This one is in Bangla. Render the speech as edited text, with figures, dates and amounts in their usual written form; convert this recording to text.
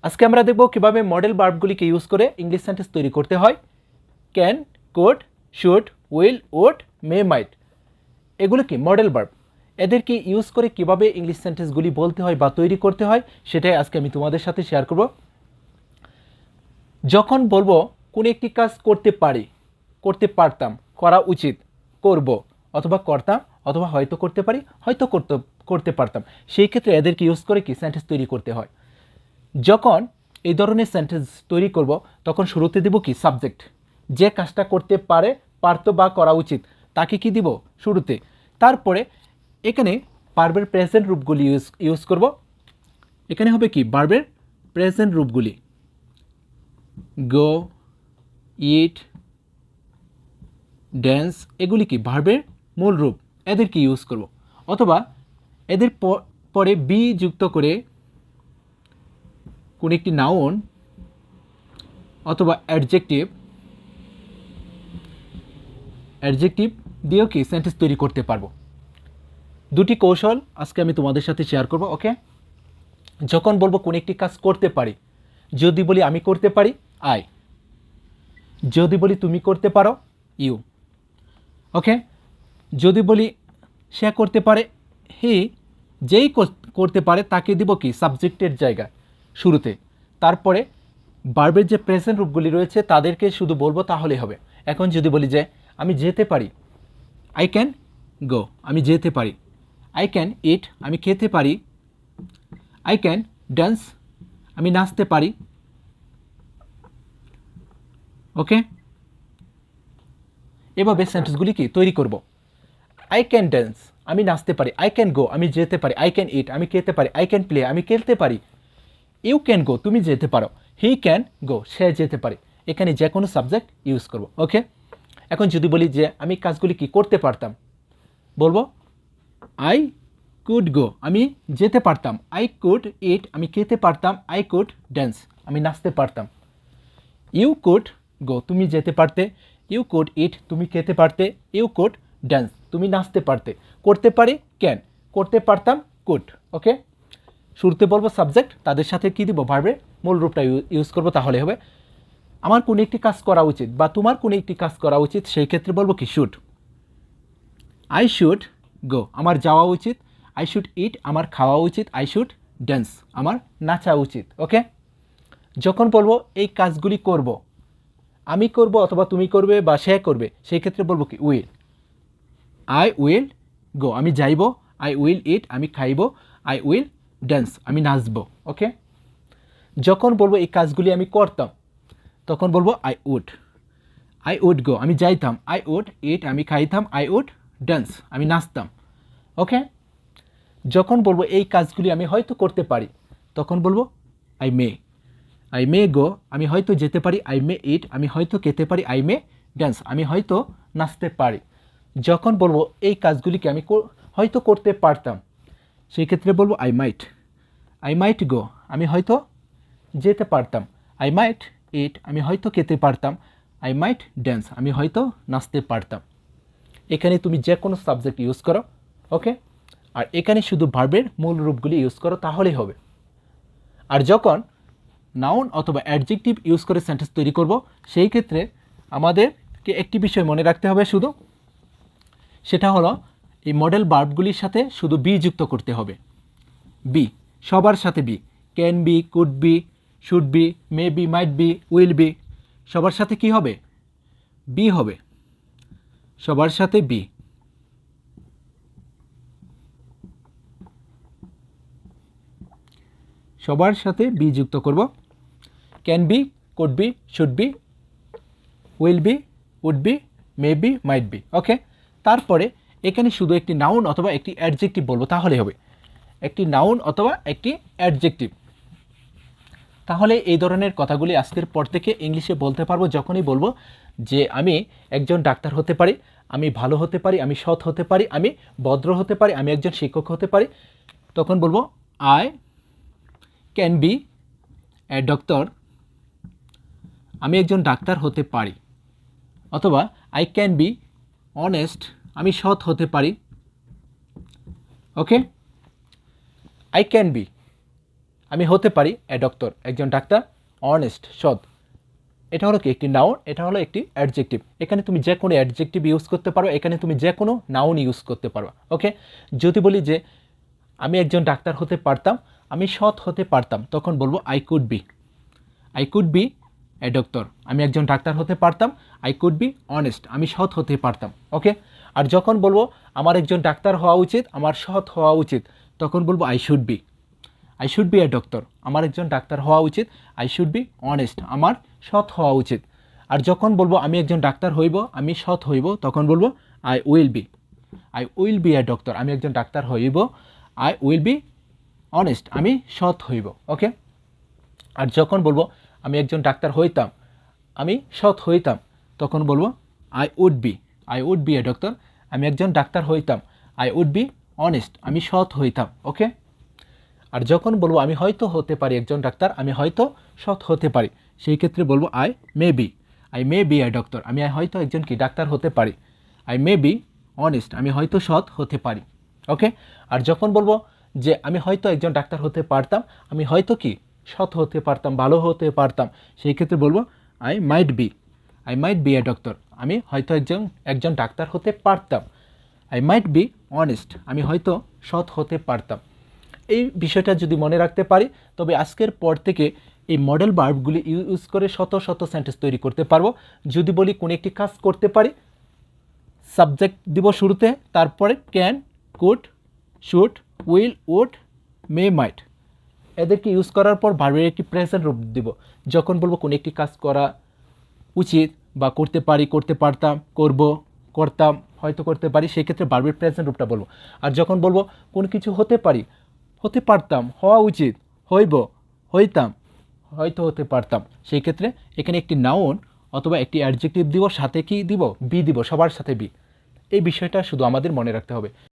আজকে আমরা দেখব কিভাবে মডেল ভার্বগুলিকে ইউজ করে ইংলিশ সেন্টেন্স তৈরি করতে হয়। Can, could, should, will, would, may, might এগুলো কি মডেল ভার্ব। এদেরকে ইউজ করে কিভাবে ইংলিশ সেন্টেন্সগুলি বলতে হয় বা তৈরি করতে হয় সেটাই আজকে আমি তোমাদের সাথে শেয়ার করব। যখন বলবো কোনো একটি কাজ করতে পারি, করতে পারতাম, করা উচিত, করব, অথবা করতাম, অথবা হয়তো করতে পারি, হয়তো করতে পারতাম, সেই ক্ষেত্রে এদেরকে ইউজ করে কি সেন্টেন্স তৈরি করতে হয়। যখন এই ধরনের সেন্টেন্স তৈরি করব তখন শুরুতে দেব কি সাবজেক্ট, যে কাজটা করতে পারে, পারতো বা করা উচিত তাকে কি দিব শুরুতে। তারপরে এখানে ভার্বের প্রেজেন্ট রূপগুলি ইউজ করব। এখানে হবে কি ভার্বের প্রেজেন্ট রূপগুলি, গো, ইট, ড্যান্স এগুলি কি ভার্বের মূল রূপ, এদেরকে ইউজ করব। অথবা এদের পরে বি যুক্ত করে কোন একটি নাউন অথবা অ্যাডজেক্টিভ দিয়েও কি সেন্টেন্স তৈরি করতে পারবো। দুটি কৌশল আজকে আমি তোমাদের সাথে শেয়ার করব। ওকে, যখন বলবো কোন একটি কাজ করতে পারি, যদি বলি আমি করতে পারি আই, যদি বলি তুমি করতে পারো ইউ। ওকে, যদি বলি সে করতে পারে হি, যেই করতে পারে তাকে দিব কি সাবজেক্টের জায়গা শুরুতে। তারপরে ভার্বের যে প্রেজেন্ট রূপগুলি রয়েছে তাদেরকে শুধু বলবো তাহলেই হবে। এখন যদি বলি যে আমি যেতে পারি, আই ক্যান গো, আমি যেতে পারি। আই ক্যান ইট, আমি খেতে পারি। আই ক্যান ডান্স, আমি নাচতে পারি। ওকে, এভাবে সেন্টেন্সগুলি কি তৈরি করব। আই ক্যান ডান্স, আমি নাচতে পারি। আই ক্যান গো, আমি যেতে পারি। আই ক্যান ইট, আমি খেতে পারি। আই ক্যান প্লে, আমি খেলতে পারি। ইউ ক্যান গো, তুমি যেতে পারো। হি ক্যান গো, সে যেতে পারে। এখানে যে কোনো সাবজেক্ট ইউজ করব। ওকে, এখন যদি বলি যে আমি কাজগুলি কি করতে পারতাম, বলবো আই কুড গো, আমি যেতে পারতাম। আই কুড ইট, আমি খেতে পারতাম। আই কুড ড্যান্স, আমি নাচতে পারতাম। ইউ কুড গো, তুমি যেতে পারতে। ইউ কুড ইট, তুমি খেতে পারতে। ইউ কুড ড্যান্স, তুমি নাচতে পারতে। করতে পারি ক্যান, করতে পারতাম কুড। ওকে, শুরুতে বলবো সাবজেক্ট, তাদের সাথে কি দিব ভার্বের মূল রূপটা ইউজ করব, তাহলে হবে। আমার কোনো একটি কাজ করা উচিত বা তোমার কোনো একটি কাজ করা উচিত, সেই ক্ষেত্রে বলবো কি শুড। আই শুড গো, আমার যাওয়া উচিত। আই শুড ইট, আমার খাওয়া উচিত। আই শুড ড্যান্স, আমার নাচা উচিত। ওকে, যখন বলবো এই কাজগুলি করব, আমি করব অথবা তুমি করবে বা সে করবে, সেই ক্ষেত্রে বলবো কি উইল। আই উইল গো, আমি যাইব। আই উইল ইট, আমি খাইব। আই উইল ড্যান্স, আমি নাচব। ওকে, যখন বলবো এই কাজগুলি আমি করতাম তখন বলবো আই উড গো, আমি যাইতাম। আই উড ইট, আমি খাইতাম। আই উড ড্যান্স, আমি নাচতাম। ওকে, যখন বলবো এই কাজগুলি আমি হয়তো করতে পারি তখন বলবো আই মে গো, আমি হয়তো যেতে পারি। আই মে ইট, আমি হয়তো খেতে পারি। আই মে ড্যান্স, আমি হয়তো নাচতে পারি। যখন বলবো এই কাজগুলিকে আমি হয়তো করতে পারতাম, সেই ক্ষেত্রে বলবো আই মাইট গো, আমি হয়তো যেতে পারতাম। আই মাইট ইট, আমি হয়তো খেতে পারতাম। আই মাইট ড্যান্স, আমি হয়তো নাচতে পারতাম। এখানে তুমি যে কোনো সাবজেক্ট ইউজ করো। ওকে, আর এখানে শুধু ভার্বের মূল রূপগুলি ইউজ করো তাহলেই হবে। আর যখন নাউন অথবা অ্যাডজেক্টিভ ইউজ করে সেন্টেন্স তৈরি করব, সেই ক্ষেত্রে আমাদেরকে একটি বিষয় মনে রাখতে হবে শুধু, সেটা হলো এই মডেল ভার্বগুলির সাথে শুধু বি যুক্ত করতে হবে। বি, সবার সাথে be. Can be, could be, should be, may be, might be, will be, সবার সাথে কি হবে বি হবে। সবার সাথে বি। সবার সাথে বি যুক্ত করব। Can be, could be, should be, will be, would be, may be, might be. Okay, তারপরে এখানে শুধু একটি নাউন অথবা একটি অ্যাডজেক্টিভ বলবো তাহলে হবে। একটি নাউন অথবা একটি অ্যাডজেক্টিভ। তাহলে এই ধরনের কথাগুলি আজকের পর থেকে ইংলিশে বলতে পারবো। যখনই বলবো যে আমি একজন ডাক্তার হতে পারি, আমি ভালো হতে পারি, আমি সৎ হতে পারি, আমি ভদ্র হতে পারি, আমি একজন শিক্ষক হতে পারি, তখন বলবো I can be a doctor, আমি একজন ডাক্তার হতে পারি। অথবা আই ক্যান বি অনেস্ট, আমি সৎ হতে পারি। ওকে, আই ক্যান বি, আমি হতে পারি এ ডক্টর, একজন ডাক্তার, অনেস্ট, সৎ। এটা হলো কি একটি নাউন, এটা হলো একটি অ্যাডজেক্টিভ। এখানে তুমি যে কোনো অ্যাডজেক্টিভ ইউজ করতে পারো, এখানে তুমি যে কোনো নাউন ইউজ করতে পারো। ওকে, যদি বলি যে আমি একজন ডাক্তার হতে পারতাম, আমি সৎ হতে পারতাম, তখন বলবো I could be. I could be a doctor, আমি একজন ডাক্তার হতে পারতাম। আই কুড বি অনেস্ট, আমি সৎ হতে পারতাম। ওকে, আর যখন বলবো আমার একজন ডাক্তার হওয়া উচিত, আমার সৎ হওয়া উচিত, তখন বলবো I should be. I should be a doctor, আমার একজন ডাক্তার হওয়া উচিত। আই শুড বি অনেস্ট, আমার সৎ হওয়া উচিত। আর যখন বলবো আমি একজন ডাক্তার হইব, আমি সৎ হইব, তখন বলবো I will be. I will be a doctor, আমি একজন ডাক্তার হইব। আই উইল বি অনেস্ট, আমি সৎ হইব। ওকে, আর যখন বলবো আমি একজন ডাক্তার হইতাম, আমি সৎ হইতাম, তখন বলবো I would be. I would be a doctor, আমি একজন ডাক্তার হইতাম। আই উড বি অনেস্ট, আমি সৎ হইতাম। ওকে, আর যখন বলবো আমি হয়তো হতে পারি একজন ডাক্তার, আমি হয়তো সৎ হতে পারি, সেই ক্ষেত্রে বলবো I may be. I may be a doctor, আমি হয়তো একজন কি ডাক্তার হতে পারি। আই মে বি অনেস্ট, আমি হয়তো সৎ হতে পারি। ওকে, আর যখন বলবো যে আমি হয়তো একজন ডাক্তার হতে পারতাম, আমি হয়তো কি সৎ হতে পারতাম, ভালো হতে পারতাম, সেই ক্ষেত্রে বলবো I might be. I might be a doctor, আমি হয়তো একজন ডাক্তার হতে পারতাম। আই মাইট বি অনেস্ট, আমি হয়তো সৎ হতে পারতাম। এই বিষয়টা যদি মনে রাখতে পারি, তবে আজকের পর থেকে এই মডেল ভার্বগুলি ইউজ করে শত শত সেন্টেন্স তৈরি করতে পারবো। যদি বলি কোনো একটি কাজ করতে পারি, সাবজেক্ট দিব শুরুতে, তারপরে can, could, should, will, would, may, might, এদেরকে ইউজ করার পর ভার্বের একটি প্রেজেন্ট রূপ দিব। যখন বলবো কোনো একটি কাজ করা উচিত বা করতে পারি, করতে পারতাম, করব, করতাম, হয়তো করতে পারি, সেই ক্ষেত্রে ভার্বের প্রেজেন্ট রূপটা বলবো। আর যখন বলবো কোনো কিছু হতে পারি, হতে পারতাম, হওয়া উচিত, হইব, হইতাম, হয়তো হতে পারতাম, সেই ক্ষেত্রে এখানে একটি নাউন অথবা একটি অ্যাডজেক্টিভ দিব, সাথে কি দিব, বি দিব, সবার সাথে বি। এই বিষয়টা শুধু আমাদের মনে রাখতে হবে।